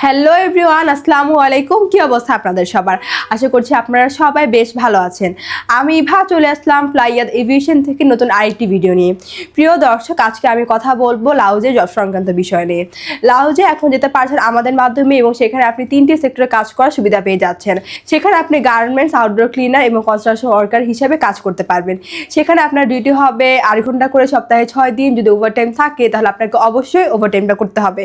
Hello everyone, আসসালামু আলাইকুম। কি অবস্থা আপনাদের সবার? আশা করছি আপনারা সবাই বেশ ভালো আছেন। আমি ইভা চলে আসলাম ফ্লাইয়াদ এভিয়েশন থেকে নতুন আরেকটি ভিডিও নিয়ে। প্রিয় দর্শক, আজকে আমি কথা বলবো লাউজে জব সংক্রান্ত বিষয় নিয়ে। লাউজে এখন যেতে পারছেন আমাদের মাধ্যমে এবং সেখানে আপনি 3টি সেক্টরে কাজ করার সুবিধা পেয়ে যাচ্ছেন। সেখানে আপনি গার্মেন্টস, আউটডোর ক্লিনার এবং কনস্ট্রাকশন ওয়ার্কার হিসেবে কাজ করতে পারবেন। সেখানে আপনার ডিউটি হবে 8 ঘন্টা করে সপ্তাহে 6 দিন। যদি ওভারটাইম থাকে তাহলে আপনাকে অবশ্যই ওভারটাইমটা করতে হবে।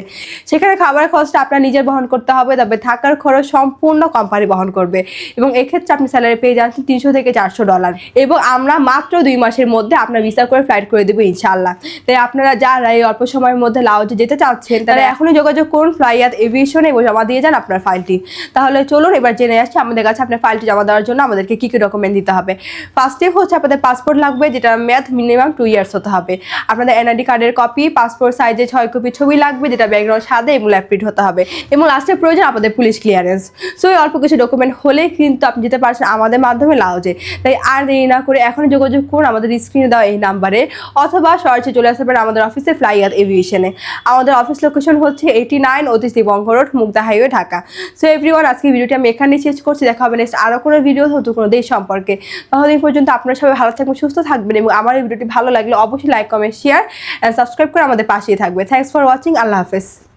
সেখানে খাবারের খরচটা আপনার নিজের বহন করতে হবে, তবে থাকার খরচ সম্পূর্ণ কোম্পানি বহন করবে এবং এক্ষেত্রে আপনি স্যালারি পেয়ে যাচ্ছেন $300 থেকে $400 এবং আমরা মাত্র 2 মাসের মধ্যে আপনার ভিসা করে ফ্লাইট করে দেবো ইনশাআল্লাহ। তাই আপনারা যারা এই অল্প সময়ের মধ্যে লাউজে যেতে চাচ্ছেন তারা এখনই যোগাযোগ করুন ফ্লাইয়াদ এভিয়েশনে এবং জমা দিয়ে যান আপনার ফাইলটি। তাহলে চলুন এবার জেনে আসছি আমাদের কাছে আপনার ফাইলটি জমা দেওয়ার জন্য আমাদেরকে কী কী ডকুমেন্ট দিতে হবে। ফার্স্ট স্টেপ হচ্ছে আপনাদের পাসপোর্ট লাগবে, যেটা মেয়াদ মিনিমাম 2 ইয়ার্স হতে হবে। আপনাদের এনআইডি কার্ডের কপি, পাসপোর্ট সাইজে 6 কপি ছবি লাগবে, যেটা ব্যাকগ্রাউন্ড সাদা এবং ল্যাপ প্রিন্ট হতে হবে এবং লাস্টে প্রয়োজন আপনাদের পুলিশ ক্লিয়ারেন্স। সো এই অল্প কিছু ডকুমেন্ট হলেই কিন্তু আপনি যেতে পারছেন আমাদের মাধ্যমে লাউজে। তাই আর দেরি না করে এখনই যোগাযোগ করুন আমাদের স্ক্রিনে দেওয়া এই নাম্বারে, অথবা সরাসরি চলে আসতে পারেন আমাদের অফিসে ফ্লাইয়াদ এভিয়েশনে। আমাদের অফিস লোকেশন হচ্ছে 89 অতিথি বঙ্গ road, Mugda highway, Dhaka. So everyone, আজকে ভিডিওটি আমি এখানেই শেষ করছি। দেখা হবে নেক্সট আরও কোনো ভিডিও, নতুন কোনো দেশ সম্পর্কে। ততদিন পর্যন্ত আপনারা সবাই ভালো থাকবেন, সুস্থ থাকবেন এবং আমার এই ভিডিওটি ভালো লাগলে অবশ্যই like, comment, share and subscribe করে আমাদের পাশেই থাকবে। Thanks for watching. আল্লাহ হাফেজ।